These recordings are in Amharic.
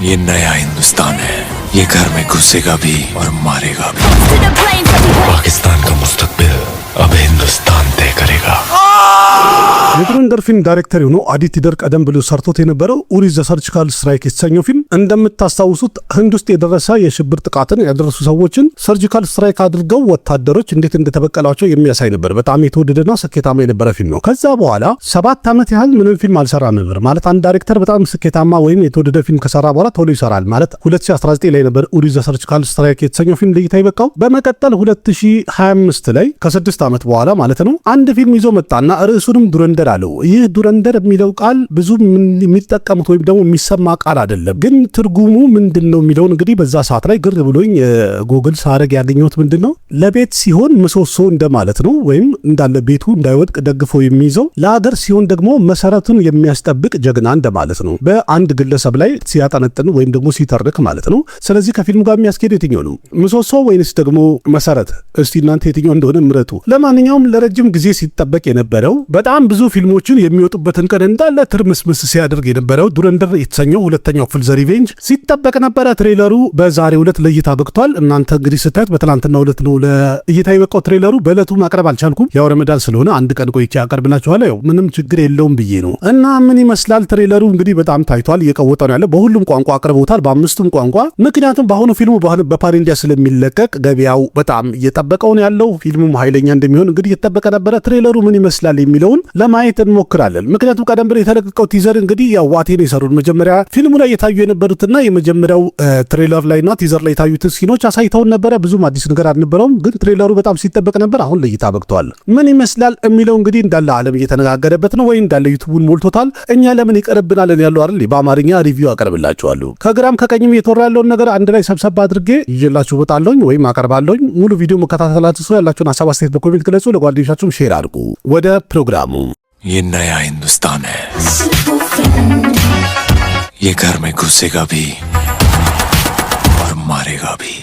ये नया हिंदुस्तान है, ये घर में घुसेगा भी और मारेगा भी। पाकिस्तान का मुस्तकबिल अब हिंदुस्तान तय करेगा। የዱረንደር ፊልም ዳይሬክተር የሆነው አዲቲደር ቀደም ብሎ ሰርቶት የነበረው ኡሪ ዘ ሰርጂካል ስትራይክ የተሰኘው ፊልም እንደምታስታውሱት ህንድ ውስጥ የደረሰ የሽብር ጥቃትን ያደረሱ ሰዎችን ሰርጂካል ስትራይክ አድርገው ወታደሮች እንዴት እንደተበቀሏቸው የሚያሳይ ነበር። በጣም የተወደደና ስኬታማ የነበረ ፊልም ነው። ከዛ በኋላ 7 ዓመት ያህል ምንም ፊልም አልሰራም ነበር። ማለት አንድ ዳይሬክተር በጣም ስኬታማ ወይም የተወደደ ፊልም ከሰራ በኋላ ቶሎ ይሰራል ማለት 2019 ላይ ነበር ኡሪ ዘ ሰርጂካል ስትራይክ የተሰኘው ፊልም ለእይታ ይበቃው። በመቀጠል 2025 ላይ ከ6 ዓመት በኋላ ማለት ነው አንድ ፊልም ይዞ መጣና ርዕሱንም ዱረንደር አለው። ይህ ዱረንደር የሚለው ቃል ብዙ የሚጠቀሙት ወይም ደግሞ የሚሰማ ቃል አይደለም፣ ግን ትርጉሙ ምንድነው የሚለውን እንግዲህ በዛ ሰዓት ላይ ግር ብሎኝ ጉግል ሳረግ ያገኘሁት ምንድነው ለቤት ሲሆን ምሰሶ እንደማለት ነው፣ ወይም እንዳለ ቤቱ እንዳይወድቅ ደግፎ የሚይዘው፣ ለሀገር ሲሆን ደግሞ መሰረቱን የሚያስጠብቅ ጀግና እንደማለት ነው። በአንድ ግለሰብ ላይ ሲያጠነጥን ወይም ደግሞ ሲተርክ ማለት ነው። ስለዚህ ከፊልሙ ጋር የሚያስኬድ የትኛው ነው ምሰሶ ወይንስ ደግሞ መሰረት? እስቲ እናንተ የትኛው እንደሆነ ምረጡ። ለማንኛውም ለረጅም ጊዜ ሲጠበቅ የነበረው በጣም ብዙ ፊልሞችን የሚወጡበትን ቀን እንዳለ ትርምስምስ ሲያደርግ የነበረው ዱረንደር የተሰኘው ሁለተኛው ክፍል ዘ ሪቬንጅ ሲጠበቅ ነበረ። ትሬለሩ በዛሬው ዕለት ለእይታ በቅቷል። እናንተ እንግዲህ ስታዩት በትናንትናው ዕለት ነው ለእይታ የበቃው። ትሬለሩ በዕለቱ ማቅረብ አልቻልኩም፣ ያው ረመዳን ስለሆነ አንድ ቀን ቆይቼ ያቀርብላችኋለሁ። ያው ምንም ችግር የለውም ብዬ ነው። እና ምን ይመስላል ትሬለሩ? እንግዲህ በጣም ታይቷል፣ እየቀወጠ ነው ያለው። በሁሉም ቋንቋ አቅርበውታል፣ በ5ቱም ቋንቋ። ምክንያቱም በአሁኑ ፊልሙ በፓን ኢንዲያ ስለሚለቀቅ ገበያው በጣም እየጠበቀው ነው ያለው። ፊልሙም ኃይለኛ እንደሚሆን እንግዲህ እየተጠበቀ ነበረ። ትሬለሩ ምን ይመስላል የሚለውን ለማየት እንሞክራለን። ምክንያቱም ቀደም ብሎ የተለቀቀው ቲዘር እንግዲህ ያው ዋቴን የሰሩት መጀመሪያ ፊልሙ ላይ የታዩ የነበሩትና የመጀመሪያው ትሬለር ላይና ቲዘር ላይ የታዩትን ሲኖች አሳይተውን ነበረ። ብዙም አዲስ ነገር አልነበረውም፣ ግን ትሬለሩ በጣም ሲጠበቅ ነበር። አሁን ለእይታ በቅቷል። ምን ይመስላል የሚለው እንግዲህ እንዳለ ዓለም እየተነጋገረበት ነው፣ ወይ እንዳለ ዩቲዩቡን ሞልቶታል። እኛ ለምን ይቀርብናል ያለው አይደል? በአማርኛ ሪቪው አቀርብላችኋለሁ። ከግራም ከቀኝም እየተወራ ያለውን ነገር አንድ ላይ ሰብሰብ አድርጌ ይዤላችሁ እወጣለሁኝ ወይም አቀርባለሁኝ። ሙሉ ቪዲዮ መከታተላችሁ ሰው ያላችሁን ሀሳብ አስተያየት በኮሜንት ግለጹ። ለጓደኞቻችሁም ሼር አድርጉ። ወደ ፕሮግራሙ ये नया हिंदुस्तान है, ये घर में घुसेगा भी और मारेगा भी।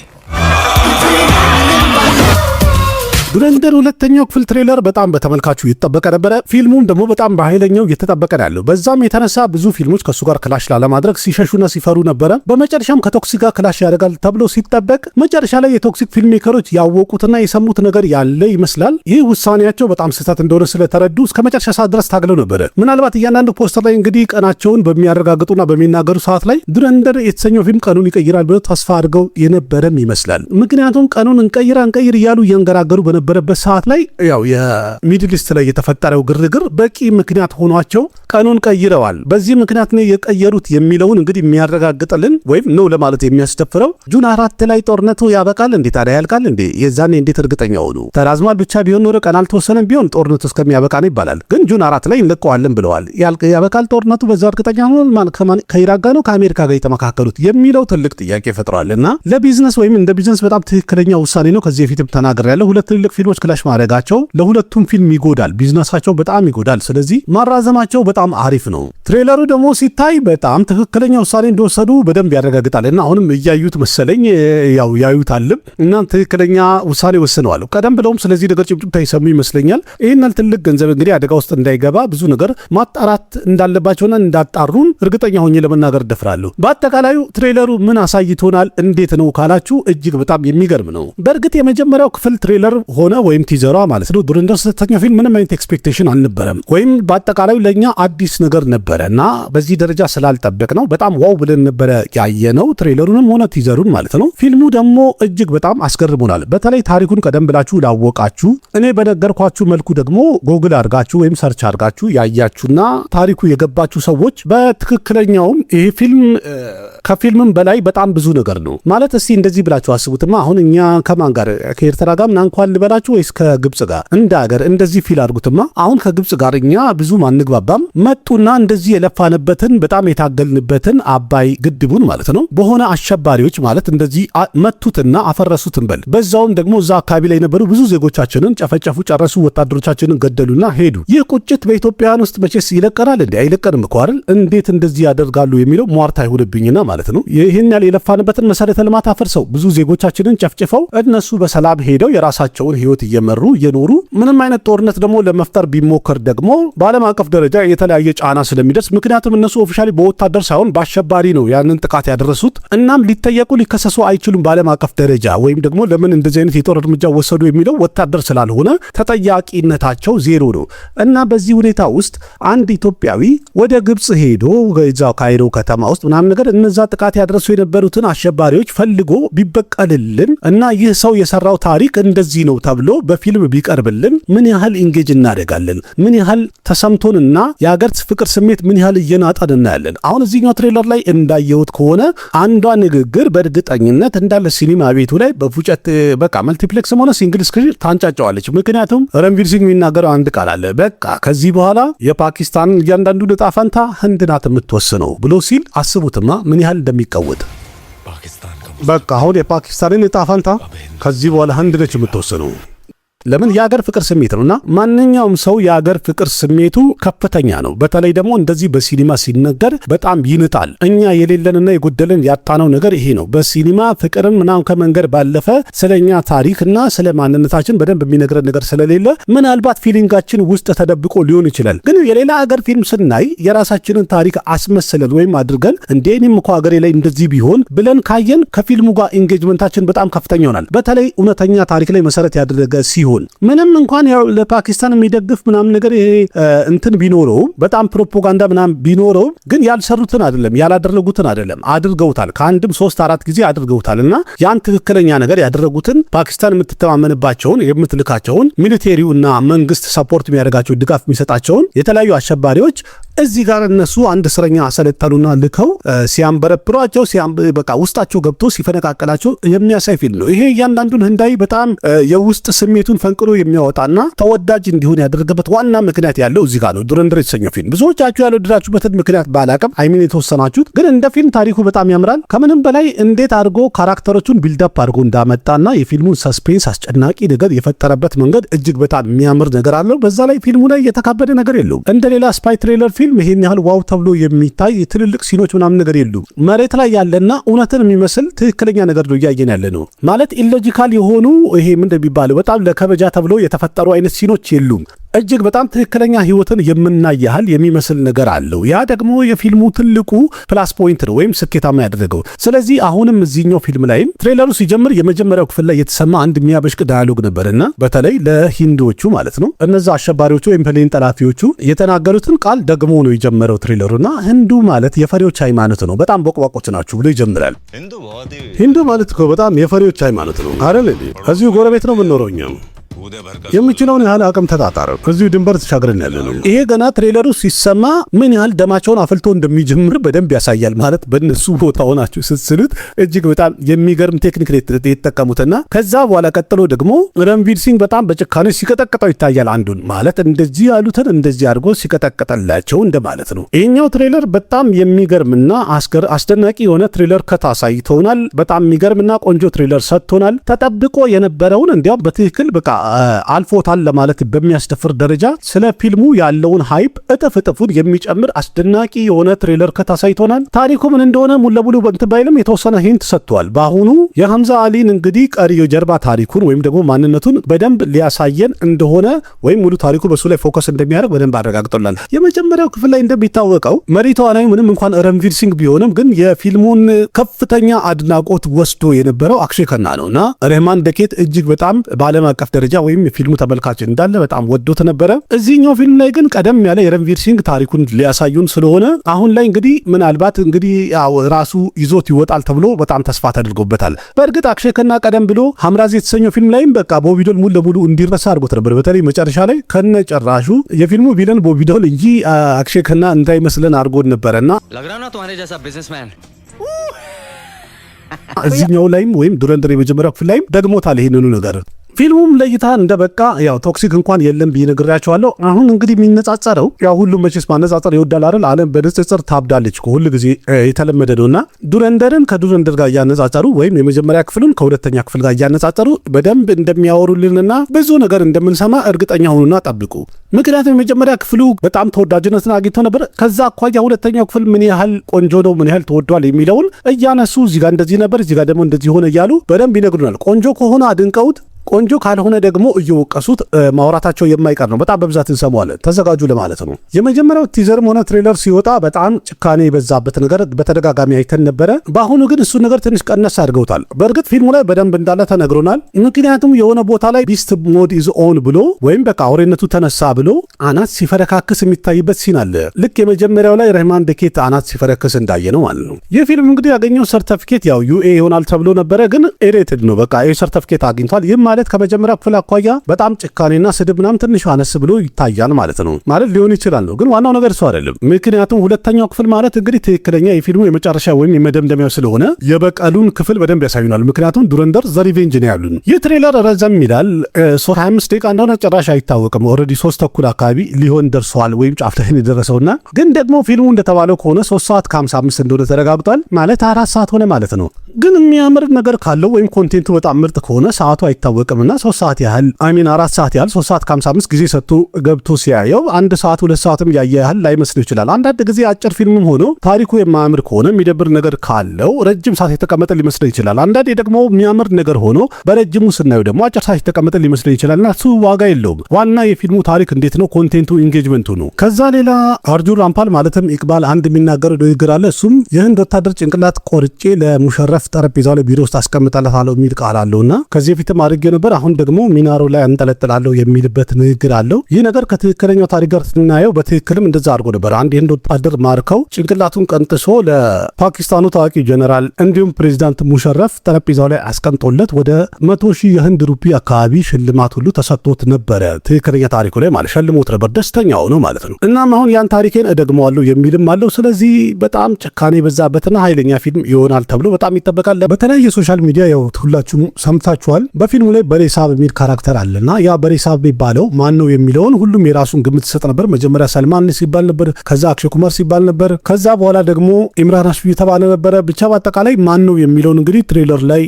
ዱረንደር ሁለተኛው ክፍል ትሬለር በጣም በተመልካቹ ይተጠበቀ ነበረ። ፊልሙም ደግሞ በጣም በኃይለኛው እየተጠበቀ ያለው። በዛም የተነሳ ብዙ ፊልሞች ከሱ ጋር ክላሽ ላለማድረግ ሲሸሹና ሲፈሩ ነበረ። በመጨረሻም ከቶክሲክ ጋር ክላሽ ያደርጋል ተብሎ ሲጠበቅ መጨረሻ ላይ የቶክሲክ ፊልም ሜከሮች ያወቁትና የሰሙት ነገር ያለ ይመስላል። ይህ ውሳኔያቸው በጣም ስህተት እንደሆነ ስለተረዱ እስከ መጨረሻ ሰዓት ድረስ ታግለው ነበረ። ምናልባት እያንዳንዱ ፖስተር ላይ እንግዲህ ቀናቸውን በሚያረጋግጡና በሚናገሩ ሰዓት ላይ ዱረንደር የተሰኘው ፊልም ቀኑን ይቀይራል ብለው ተስፋ አድርገው የነበረም ይመስላል። ምክንያቱም ቀኑን እንቀይር እያሉ እያንገራገሩ በነበረበት ሰዓት ላይ ያው የሚድል ኢስት ላይ የተፈጠረው ግርግር በቂ ምክንያት ሆኗቸው ቀኑን ቀይረዋል። በዚህ ምክንያት ነው የቀየሩት የሚለውን እንግዲህ የሚያረጋግጥልን ወይም ነው ለማለት የሚያስደፍረው ጁን 4 ላይ ጦርነቱ ያበቃል እንዴ? ታዲያ ያልቃል እንዴ? የዛኔ እንዴት እርግጠኛ ሆኑ? ተራዝሟል ብቻ ቢሆን ኖሮ ቀን አልተወሰነም ቢሆን ጦርነቱ እስከሚያበቃ ነው ይባላል። ግን ጁን 4 ላይ እንለቀዋለን ብለዋል። ያበቃል ጦርነቱ በዛ እርግጠኛ ሆኖ ከኢራን ጋር ነው ከአሜሪካ ጋር የተመካከሉት የሚለው ትልቅ ጥያቄ ፈጥሯልና ለቢዝነስ ወይም እንደ ቢዝነስ በጣም ትክክለኛ ውሳኔ ነው። ከዚህ በፊትም ተናግሬያለሁ። ሁለት ትልቅ ፊልሞች ክላሽ ማድረጋቸው ለሁለቱም ፊልም ይጎዳል፣ ቢዝነሳቸው በጣም ይጎዳል። ስለዚህ ማራዘማቸው በጣም አሪፍ ነው። ትሬለሩ ደግሞ ሲታይ በጣም ትክክለኛ ውሳኔ እንደወሰዱ በደንብ ያረጋግጣልና አሁንም እያዩት መሰለኝ ያው ያዩታልም እና ትክክለኛ ውሳኔ ወስነዋል። ቀደም ብለውም ስለዚህ ነገር ጭብጭብታ ይሰሙ ይመስለኛል። ይህን ትልቅ ገንዘብ እንግዲህ አደጋ ውስጥ እንዳይገባ ብዙ ነገር ማጣራት እንዳለባቸውና እንዳጣሩን እርግጠኛ ሆኜ ለመናገር ደፍራለሁ። በአጠቃላዩ ትሬለሩ ምን አሳይቶናል እንዴት ነው ካላችሁ እጅግ በጣም የሚገርም ነው። በእርግጥ የመጀመሪያው ክፍል ትሬለር ሆነ ወይም ቲዘሯ ማለት ነው ዱረንደር ሁለተኛው ፊልም ምንም አይነት ኤክስፔክቴሽን አልነበረም፣ ወይም በአጠቃላዩ ለኛ አዲስ ነገር ነበረና በዚህ ደረጃ ስላልጠበቅ ነው በጣም ዋው ብለን ነበረ ያየነው ትሬለሩንም ሆነ ቲዘሩን ማለት ነው። ፊልሙ ደግሞ እጅግ በጣም አስገርሞናል። በተለይ ታሪኩን ቀደም ብላችሁ ላወቃችሁ እኔ በነገርኳችሁ መልኩ ደግሞ ጎግል አድርጋችሁ ወይም ሰርች አድርጋችሁ ያያችሁና ታሪኩ የገባችሁ ሰዎች በትክክለኛውም ይሄ ፊልም ከፊልምም በላይ በጣም ብዙ ነገር ነው ማለት። እስቲ እንደዚህ ብላችሁ አስቡትማ አሁን እኛ ከማን ጋር ከኤርትራ ጋር ምናምን እንኳን ልበላችሁ ወይስ ከግብጽ ጋር እንደ ሀገር እንደዚህ ፊል አድርጉትማ። አሁን ከግብጽ ጋር እኛ ብዙ አንግባባም። መጡና እንደዚህ የለፋንበትን በጣም የታገልንበትን አባይ ግድቡን ማለት ነው በሆነ አሸባሪዎች ማለት እንደዚህ መቱትና አፈረሱትን በል። በዛውም ደግሞ እዛ አካባቢ ላይ የነበሩ ብዙ ዜጎቻችንን ጨፈጨፉ፣ ጨረሱ፣ ወታደሮቻችንን ገደሉና ሄዱ። ይህ ቁጭት በኢትዮጵያውያን ውስጥ መቼስ ይለቀናል እንዴ? አይለቀንም እኮ አይደል? እንዴት እንደዚህ ያደርጋሉ የሚለው ሟርት አይሁንብኝና ማለት ማለት ነው። ይህን ያህል የለፋንበትን መሰረተ ልማት አፈርሰው ብዙ ዜጎቻችንን ጨፍጭፈው እነሱ በሰላም ሄደው የራሳቸውን ህይወት እየመሩ እየኖሩ ምንም አይነት ጦርነት ደግሞ ለመፍጠር ቢሞከር ደግሞ በዓለም አቀፍ ደረጃ የተለያየ ጫና ስለሚደርስ ምክንያቱም እነሱ ኦፊሻሊ በወታደር ሳይሆን በአሸባሪ ነው ያንን ጥቃት ያደረሱት። እናም ሊጠየቁ ሊከሰሱ አይችሉም በዓለም አቀፍ ደረጃ ወይም ደግሞ ለምን እንደዚህ አይነት የጦር እርምጃ ወሰዱ የሚለው ወታደር ስላልሆነ ተጠያቂነታቸው ዜሮ ነው። እና በዚህ ሁኔታ ውስጥ አንድ ኢትዮጵያዊ ወደ ግብጽ ሄዶ እዛው ካይሮ ከተማ ውስጥ ምናምን ነገር እነዛ ጥቃት ያደረሱ የነበሩትን አሸባሪዎች ፈልጎ ቢበቀልልን እና ይህ ሰው የሰራው ታሪክ እንደዚህ ነው ተብሎ በፊልም ቢቀርብልን ምን ያህል ኢንጌጅ እናደርጋለን? ምን ያህል ተሰምቶንና የሀገር ፍቅር ስሜት ምን ያህል እየናጠን እናያለን? አሁን እዚህኛው ትሬለር ላይ እንዳየሁት ከሆነ አንዷ ንግግር በእርግጠኝነት እንዳለ ሲኒማ ቤቱ ላይ በፉጨት በቃ መልቲፕሌክስም ሆነ ሲንግል ስክሪን ታንጫጫዋለች። ምክንያቱም ረንቪር ሲንግ የሚናገረው አንድ ቃል አለ። በቃ ከዚህ በኋላ የፓኪስታን እያንዳንዱ ዕጣ ፈንታ ህንድ ናት የምትወስነው ብሎ ሲል አስቡትማ ምን ያህል እንደሚቀወጥ። በቃ አሁን የፓኪስታንን ዕጣ ፈንታ ከዚህ በኋላ ህንድ ነች የምትወስነው። ለምን የሀገር ፍቅር ስሜት ነውና ማንኛውም ሰው የሀገር ፍቅር ስሜቱ ከፍተኛ ነው። በተለይ ደግሞ እንደዚህ በሲኒማ ሲነገር በጣም ይንጣል። እኛ የሌለንና የጎደለን ያጣነው ነገር ይሄ ነው። በሲኒማ ፍቅርን ምናምን ከመንገድ ባለፈ ስለኛ ታሪክና ስለ ማንነታችን በደንብ የሚነግረን ነገር ስለሌለ ምናልባት ፊሊንጋችን ውስጥ ተደብቆ ሊሆን ይችላል። ግን የሌላ ሀገር ፊልም ስናይ የራሳችንን ታሪክ አስመስለን ወይም አድርገን እንደ እኔም እኮ ሀገሬ ላይ እንደዚህ ቢሆን ብለን ካየን ከፊልሙ ጋር ኢንጌጅመንታችን በጣም ከፍተኛ ይሆናል። በተለይ እውነተኛ ታሪክ ላይ መሰረት ያደረገ ሲሆን ምንም እንኳን ያው ለፓኪስታን የሚደግፍ ምናምን ነገር ይሄ እንትን ቢኖረው በጣም ፕሮፓጋንዳ ምናምን ቢኖረው ግን ያልሰሩትን አይደለም ያላደረጉትን አይደለም አድርገውታል። ከአንድም 3-4 ጊዜ አድርገውታልና ያን ትክክለኛ ነገር ያደረጉትን ፓኪስታን የምትተማመንባቸውን የምትልካቸውን ሚሊቴሪውና መንግስት ሰፖርት የሚያደርጋቸው ድጋፍ የሚሰጣቸውን የተለያዩ አሸባሪዎች እዚህ ጋር እነሱ አንድ እስረኛ አሰለጠኑና ልከው ሲያንበረብሯቸው በቃ ውስጣቸው ገብቶ ሲፈነቃቀላቸው የሚያሳይ ፊልም ነው። ይሄ እያንዳንዱን ህንዳዊ በጣም የውስጥ ስሜቱን ፈንቅሎ የሚያወጣና ተወዳጅ እንዲሆን ያደረገበት ዋና ምክንያት ያለው እዚህ ጋር ነው። ዱረንደር የተሰኘው ፊልም ብዙዎቻችሁ ያልወደዳችሁበትን ምክንያት ባላቅም አይሚን የተወሰናችሁት ግን እንደ ፊልም ታሪኩ በጣም ያምራል። ከምንም በላይ እንዴት አድርጎ ካራክተሮቹን ቢልዳፕ አድርጎ እንዳመጣና የፊልሙን ሰስፔንስ አስጨናቂ ነገር የፈጠረበት መንገድ እጅግ በጣም የሚያምር ነገር አለው። በዛ ላይ ፊልሙ ላይ የተካበደ ነገር የለውም። እንደሌላ ስፓይ ትሬለር ፊልም ይሄን ያህል ዋው ተብሎ የሚታይ ትልልቅ ሲኖች ምናምን ነገር የሉ። መሬት ላይ ያለና እውነትን የሚመስል ትክክለኛ ነገር ነው እያየን ያለ ነው። ማለት ኢሎጂካል የሆኑ ይሄ ምን እንደሚባለው በጣም ለከበጃ ተብሎ የተፈጠሩ አይነት ሲኖች የሉም። እጅግ በጣም ትክክለኛ ህይወትን የምናይ ያህል የሚመስል ነገር አለው። ያ ደግሞ የፊልሙ ትልቁ ፕላስ ፖይንት ነው ወይም ስኬታማ ያደረገው። ስለዚህ አሁንም እዚህኛው ፊልም ላይም ትሬለሩ ሲጀምር የመጀመሪያው ክፍል ላይ የተሰማ አንድ የሚያበሽቅ ዳያሎግ ነበርና በተለይ ለሂንዶቹ ማለት ነው እነዛ አሸባሪዎቹ ወይም ፕሌን ጠላፊዎቹ የተናገሩትን ቃል ደግሞ ነው የጀመረው ትሬለሩና ህንዱ ማለት የፈሪዎች ሃይማኖት ነው፣ በጣም ቦቅቧቆች ናችሁ ብሎ ይጀምራል። ሂንዱ ማለት እኮ በጣም የፈሪዎች ሃይማኖት ነው አይደል? እዚሁ ጎረቤት ነው የምንኖረው እኛም የምችለውን ያህል አቅም ተጣጣረ እዚሁ ድንበር ተሻግረን ያለ ነው። ይሄ ገና ትሬለሩ ሲሰማ ምን ያህል ደማቸውን አፍልቶ እንደሚጀምር በደንብ ያሳያል። ማለት በእነሱ ቦታ ሆናችሁ ስትስሉት እጅግ በጣም የሚገርም ቴክኒክ የተጠቀሙትና ከዛ በኋላ ቀጥሎ ደግሞ ረንቪር ሲንግ በጣም በጭካኔ ሲቀጠቅጠው ይታያል። አንዱን ማለት እንደዚህ ያሉትን እንደዚህ አድርጎ ሲቀጠቅጠላቸው እንደማለት ነው። ይሄኛው ትሬለር በጣም የሚገርምና አስደናቂ የሆነ ትሬለር ከታሳይቶናል። በጣም የሚገርምና ቆንጆ ትሬለር ሰጥቶናል። ተጠብቆ የነበረውን እንዲያውም በትክክል በቃ አልፎታል ለማለት በሚያስደፍር ደረጃ ስለ ፊልሙ ያለውን ሃይፕ እጥፍ የሚጨምር አስደናቂ የሆነ ትሬለር ከታሳይቶናል። ታሪኩ ምን እንደሆነ ሙሉ ለሙሉ በእንትን ባይልም የተወሰነ ሂንት ሰጥቷል። በአሁኑ የሐምዛ አሊን እንግዲህ ቀሪ የጀርባ ታሪኩን ወይም ደግሞ ማንነቱን በደንብ ሊያሳየን እንደሆነ ወይም ሙሉ ታሪኩ በሱ ላይ ፎከስ እንደሚያደርግ በደንብ አረጋግጦላል። የመጀመሪያው ክፍል ላይ እንደሚታወቀው መሪ ተዋናዩ ምንም እንኳን ረንቪር ሲንግ ቢሆንም ግን የፊልሙን ከፍተኛ አድናቆት ወስዶ የነበረው አክሼ ከና ነውና ሬህማን ደኬት እጅግ በጣም በዓለም አቀፍ ደረጃ ወይም የፊልሙ ተመልካች እንዳለ በጣም ወዶት ነበረ። እዚህኛው ፊልም ላይ ግን ቀደም ያለ የረንቪር ሲንግ ታሪኩን ሊያሳዩን ስለሆነ አሁን ላይ እንግዲህ ምናልባት እንግዲህ ራሱ ይዞት ይወጣል ተብሎ በጣም ተስፋ ተደርጎበታል። በእርግጥ አክሼ ከና ቀደም ብሎ ሐምራዝ የተሰኘው ፊልም ላይም በቃ ቦቢ ዶል ሙሉ ለሙሉ እንዲረሳ አድርጎት ነበር። በተለይ መጨረሻ ላይ ከነጨራሹ የፊልሙ ቪለን ቦቢ ዶል እንጂ አክሼ ከና እንዳይመስለን አድርጎት ነበርና እዚህኛው ላይም ወይም ዱረንደር የመጀመሪያው ክፍል ላይም ደግሞታል ይሄንኑ ነገር። ፊልሙም ለእይታ እንደበቃ ያው ቶክሲክ እንኳን የለም ብዬ ነግሬያቸዋለሁ። አሁን እንግዲህ የሚነጻጸረው ያው ሁሉም መቼስ ማነጻጸር ይወዳል አይደል? ዓለም በንጽጽር ታብዳለች ሁሉ ጊዜ የተለመደ ነውና ዱረንደርን ከዱረንደር ጋር እያነጻጸሩ ወይም የመጀመሪያ ክፍሉን ከሁለተኛ ክፍል ጋር እያነጻጸሩ በደንብ እንደሚያወሩልንና ብዙ ነገር እንደምንሰማ እርግጠኛ ሆኑና ጠብቁ። ምክንያቱም የመጀመሪያ ክፍሉ በጣም ተወዳጅነትን አግኝቶ ነበር። ከዛ አኳያ ሁለተኛው ክፍል ምን ያህል ቆንጆ ነው፣ ምን ያህል ተወዷል የሚለውን እያነሱ እዚህ ጋር እንደዚህ ነበር፣ እዚህ ጋር ደግሞ እንደዚህ ሆነ እያሉ በደንብ ይነግሩናል። ቆንጆ ከሆነ አድንቀውት ቆንጆ ካልሆነ ደግሞ እየወቀሱት ማውራታቸው የማይቀር ነው። በጣም በብዛት እንሰማዋለን። ተዘጋጁ ለማለት ነው። የመጀመሪያው ቲዘርም ሆነ ትሬለር ሲወጣ በጣም ጭካኔ የበዛበት ነገር በተደጋጋሚ አይተን ነበረ። በአሁኑ ግን እሱ ነገር ትንሽ ቀነስ አድርገውታል። በእርግጥ ፊልሙ ላይ በደንብ እንዳለ ተነግሮናል። ምክንያቱም የሆነ ቦታ ላይ ቢስት ሞድ ኢዝ ኦን ብሎ ወይም በቃ አውሬነቱ ተነሳ ብሎ አናት ሲፈረካክስ የሚታይበት ሲን አለ። ልክ የመጀመሪያው ላይ ረህማን ደኬት አናት ሲፈረክስ እንዳየ ነው ማለት ነው። ይህ ፊልም እንግዲህ ያገኘው ሰርተፊኬት ያው ዩኤ ይሆናል ተብሎ ነበረ፣ ግን ኤሬትድ ነው። በቃ ይህ ሰርተፊኬት አግኝቷል። ይህ ማለት ከመጀመሪያ ክፍል አኳያ በጣም ጭካኔና ስድብ ምናምን ትንሽ አነስ ብሎ ይታያል ማለት ነው። ማለት ሊሆን ይችላል ነው፣ ግን ዋናው ነገር እሱ አይደለም። ምክንያቱም ሁለተኛው ክፍል ማለት እንግዲህ ትክክለኛ የፊልሙ የመጨረሻ ወይም የመደምደሚያው ስለሆነ የበቀሉን ክፍል በደንብ ያሳዩናል። ምክንያቱም ዱረንደር ዘ ሪቬንጅ ነው ያሉን። ይህ ትሬለር ረዘም ይላል። 25 ደቂቃ እንደሆነ ጭራሽ አይታወቅም። ኦልሬዲ 3 ተኩል አካባቢ ሊሆን ደርሰዋል ወይም ጫፍ ላይ የደረሰውና ግን ደግሞ ፊልሙ እንደተባለው ከሆነ 3 ሰዓት ከ55 እንደሆነ ተረጋግጧል። ማለት 4 ሰዓት ሆነ ማለት ነው። ግን የሚያምር ነገር ካለው ወይም ኮንቴንቱ በጣም ምርጥ ከሆነ ሰዓቱ አይታወቅምና 3 ሰዓት ያህል 4 ሰዓት ያህል 3 ሰዓት ከ55 ጊዜ ሰጥቶ ገብቶ ሲያየው 1 ሰዓት 2 ሰዓትም ያየ ያህል ላይመስል ይችላል። አንዳንድ ጊዜ አጭር ፊልምም ሆኖ ታሪኩ የማያምር ከሆነ የሚደብር ነገር ካለው ረጅም ሰዓት የተቀመጠ ሊመስል ይችላል። አንዳንዴ ደግሞ የሚያምር ነገር ሆኖ በረጅሙ ስናየው ደግሞ አጭር ሰዓት የተቀመጠ ሊመስል ይችላልና እሱ ዋጋ የለውም። ዋና የፊልሙ ታሪክ እንዴት ነው፣ ኮንቴንቱ ኢንጌጅመንቱ ነው። ከዛ ሌላ አርጁን ራምፓል ማለትም ኢቅባል አንድ የሚናገረው ንግግር አለ። እሱም የህንድ ወታደር ጭንቅላት ቆርጬ ለሙሸረፍ ጠረጴዛው ላይ ቢሮ ውስጥ አስቀምጣለታለሁ የሚል ቃል አለውና ከዚህ በፊትም አድርጌ ነበር፣ አሁን ደግሞ ሚናሮ ላይ አንጠለጥላለሁ የሚልበት ንግግር አለው። ይህ ነገር ከትክክለኛው ታሪክ ጋር ስናየው በትክክልም እንደዛ አድርጎ ነበር። አንድ የህንድ ወታደር ማርከው ጭንቅላቱን ቀንጥሶ ለፓኪስታኑ ታዋቂ ጀነራል እንዲሁም ፕሬዚዳንት ሙሸረፍ ጠረጴዛው ላይ አስቀምጦለት ወደ 100,000 የህንድ ሩፒ አካባቢ ሽልማት ሁሉ ተሰጥቶት ነበረ። ትክክለኛ ታሪኩ ላይ ማለት ሸልሞት ነበር። ደስተኛው ነው ማለት ነው። እናም አሁን ያን ታሪኬን እደግመዋለሁ የሚልም አለው። ስለዚህ በጣም ጭካኔ የበዛበትና ኃይለኛ ፊልም ይሆናል ተብሎ በጣም ይጠበቃል። በተለያየ ሶሻል ሚዲያ ያው ሁላችሁም ሰምታችኋል። በፊልሙ ላይ በሬሳብ የሚል ካራክተር አለና ያ በሬሳብ የሚባለው ማን ነው የሚለውን ሁሉም የራሱን ግምት ይሰጥ ነበር። መጀመሪያ ሰልማን ሲባል ነበር፣ ከዛ አክሽይ ኩማር ሲባል ነበር፣ ከዛ በኋላ ደግሞ ኢምራን ሃሽሚ የተባለ ነበረ። ብቻ በአጠቃላይ ማን ነው የሚለውን እንግዲህ ትሬለር ላይ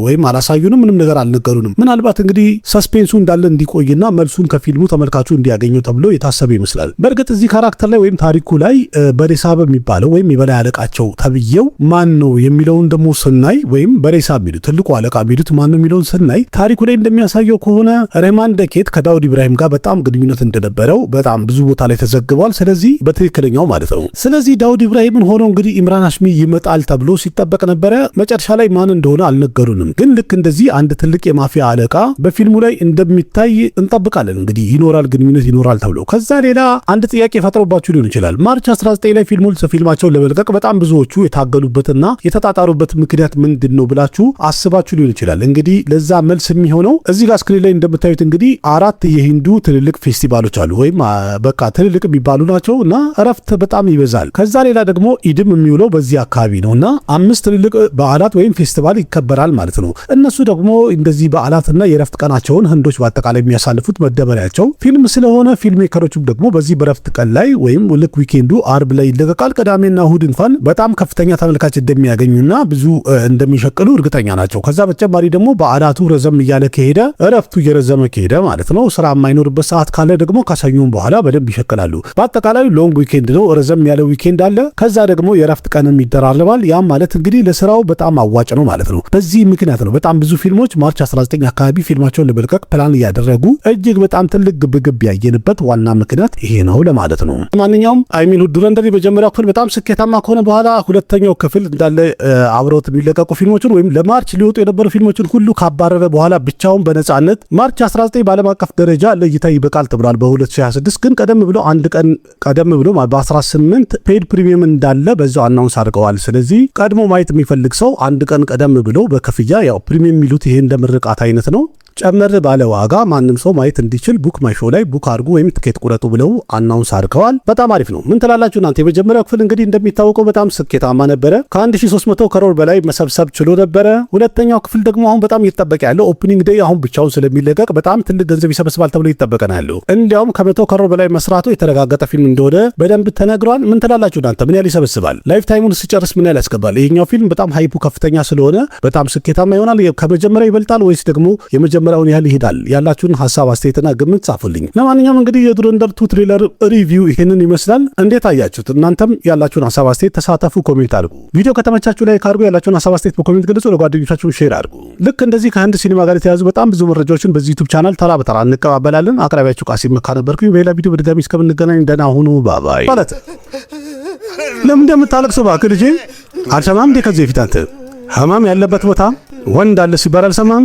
ወይም አላሳዩንም፣ ምንም ነገር አልነገሩንም። ምናልባት እንግዲህ ሰስፔንሱ እንዳለ እንዲቆይና መልሱን ከፊልሙ ተመልካቹ እንዲያገኙ ተብሎ የታሰበ ይመስላል። በእርግጥ እዚህ ካራክተር ላይ ወይም ታሪኩ ላይ በሬሳብ የሚባለው ወይም የበላይ አለቃቸው ተብዬው ማን ነው የሚለውን ደግሞ ስናይ ወይም በሬሳብ የሚሉት ትልቁ አለቃ የሚሉት ማን ነው የሚለውን ስናይ ታሪኩ ላይ እንደሚያሳየው ከሆነ ረህማን ደኬት ከዳውድ ኢብራሂም ጋር በጣም ግንኙነት እንደነበረው በጣም ብዙ ቦታ ላይ ተዘግቧል። ስለዚህ በትክክለኛው ማለት ነው። ስለዚህ ዳውድ ኢብራሂምን ሆኖ እንግዲህ ኢምራን ሃሽሚ ይመጣል ተብሎ ሲጠበቅ ነበረ። መጨረሻ ላይ ማን እንደሆነ አልነገሩንም። ግን ልክ እንደዚህ አንድ ትልቅ የማፊያ አለቃ በፊልሙ ላይ እንደሚታይ እንጠብቃለን። እንግዲህ ይኖራል፣ ግንኙነት ይኖራል ተብሎ። ከዛ ሌላ አንድ ጥያቄ ፈጥሮባችሁ ሊሆን ይችላል። ማርች 19 ላይ ፊልማቸውን ለመልቀቅ በጣም ብዙዎቹ የታገሉበትና የተጣጣሩበት ምክንያት ምንድን ነው ብላችሁ አስባችሁ ሊሆን ይችላል። እንግዲህ ለዛ መልስ የሚሆነው እዚህ ጋር ስክሪን ላይ እንደምታዩት እንግዲህ 4 የሂንዱ ትልልቅ ፌስቲቫሎች አሉ፣ ወይም በቃ ትልልቅ የሚባሉ ናቸው እና እረፍት በጣም ይበዛል። ከዛ ሌላ ደግሞ ኢድም የሚውለው በዚህ አካባቢ ነው እና 5 ትልልቅ በዓላት ወይም ፌስቲቫል ይከበራል ማለት ነው። እነሱ ደግሞ እንደዚህ በዓላትና የእረፍት ቀናቸውን ህንዶች በአጠቃላይ የሚያሳልፉት መደበሪያቸው ፊልም ስለሆነ ፊልም ሜከሮችም ደግሞ በዚህ በእረፍት ቀን ላይ ወይም ልክ ዊኬንዱ አርብ ላይ ይለቀቃል። ቅዳሜና እሁድ እንኳን በጣም ከፍተኛ ተመልካች እንደሚያገኙና ብዙ እንደሚሸቅሉ እርግጠኛ ናቸው። ከዛ በተጨማሪ ደግሞ በዓላቱ ረዘም እያለ ከሄደ እረፍቱ እየረዘመ ከሄደ ማለት ነው ስራ የማይኖርበት ሰዓት ካለ ደግሞ ከሰኞም በኋላ በደንብ ይሸቅላሉ። በአጠቃላይ ሎንግ ዊኬንድ ነው፣ ረዘም ያለ ዊኬንድ አለ። ከዛ ደግሞ የእረፍት ቀንም ይደራረባል። ያም ማለት እንግዲህ ለስራው በጣም አዋጭ ነው ማለት ነው። በዚህ ምክንያት ነው በጣም ብዙ ፊልሞች ማርች 19 አካባቢ ፊልማቸውን ለመልቀቅ ፕላን እያደረጉ እጅግ በጣም ትልቅ ግብግብ ያየንበት ዋና ምክንያት ይሄ ነው ለማለት ነው። ማንኛውም ዱረንደር የመጀመሪያው ክፍል በጣም ስኬታማ ከሆነ በኋላ ሁለተኛው ክፍል እንዳለ አብረውት የሚለቀቁ ፊልሞችን ወይም ለማርች ሊወጡ የነበሩ ፊልሞችን ሁሉ ካባረረ በኋላ ብቻውን በነጻነት ማርች 19 በዓለም አቀፍ ደረጃ ለእይታ ይበቃል ተብሏል። በ2026 ግን ቀደም ብሎ አንድ ቀን ቀደም ብሎ በ18 ፔድ ፕሪሚየም እንዳለ በዛው አናውንስ አድርገዋል። ስለዚህ ቀድሞ ማየት የሚፈልግ ሰው አንድ ቀን ቀደም ብሎ በክፍያ ያው ፕሪሚየም የሚሉት ይሄ እንደ ምርቃት አይነት ነው ጨመር ባለ ዋጋ ማንም ሰው ማየት እንዲችል ቡክ ማይ ሾው ላይ ቡክ አድርጉ ወይም ትኬት ቁረጡ ብለው አናውንስ አድርገዋል። በጣም አሪፍ ነው። ምን ትላላችሁ እናንተ? የመጀመሪያው ክፍል እንግዲህ እንደሚታወቀው በጣም ስኬታማ ነበረ። ከ1300 ከሮር በላይ መሰብሰብ ችሎ ነበረ። ሁለተኛው ክፍል ደግሞ አሁን በጣም እየተጠበቀ ያለው ኦፕኒንግ ዴይ አሁን ብቻውን ስለሚለቀቅ በጣም ትልቅ ገንዘብ ይሰበስባል ተብሎ እየተጠበቀ ነው ያለው። እንዲያውም ከ100 ከሮር በላይ መስራቱ የተረጋገጠ ፊልም እንደሆነ በደንብ ተነግሯል። ምን ትላላችሁ እናንተ? ምን ያህል ይሰበስባል? ላይፍ ታይሙን ሲጨርስ ምን ያህል ያስገባል? ይሄኛው ፊልም በጣም ሃይፑ ከፍተኛ ስለሆነ በጣም ስኬታማ ይሆናል። ከመጀመሪያው ይበልጣል ወይስ ደግሞ የመጀመሪያውን ያህል ይሄዳል? ያላችሁን ሐሳብ አስተያየትና ግምት ጻፉልኝ። ለማንኛውም እንግዲህ የዱረንደር 2 ትሬለር ሪቪው ይሄንን ይመስላል። እንዴት አያችሁት? እናንተም ያላችሁን ሐሳብ አስተያየት ተሳተፉ፣ ኮሜንት አድርጉ። ቪዲዮ ከተመቻችሁ ላይ ካርጉ ያላችሁን ሐሳብ አስተያየት በኮሜንት ገለጹ፣ ለጓደኞቻችሁ ሼር አድርጉ። ልክ እንደዚህ ከህንድ ሲኒማ ጋር የተያዙ በጣም ብዙ መረጃዎችን በዚህ ዩቲዩብ ቻናል ተራ በተራ እንቀባበላለን። አቅራቢያችሁ ቃሲም መካ ነበርኩኝ። በሌላ ቪዲዮ በድጋሚ እስከምንገናኝ ደህና ሁኑ። ባባይ። ማለት ለምን እንደምታለቅሰው እባክህ ልጄ? አልሰማም እንዴ? ከዚህ በፊት አንተ ህመም ያለበት ቦታ ወንድ አለ ሲባል አልሰማም?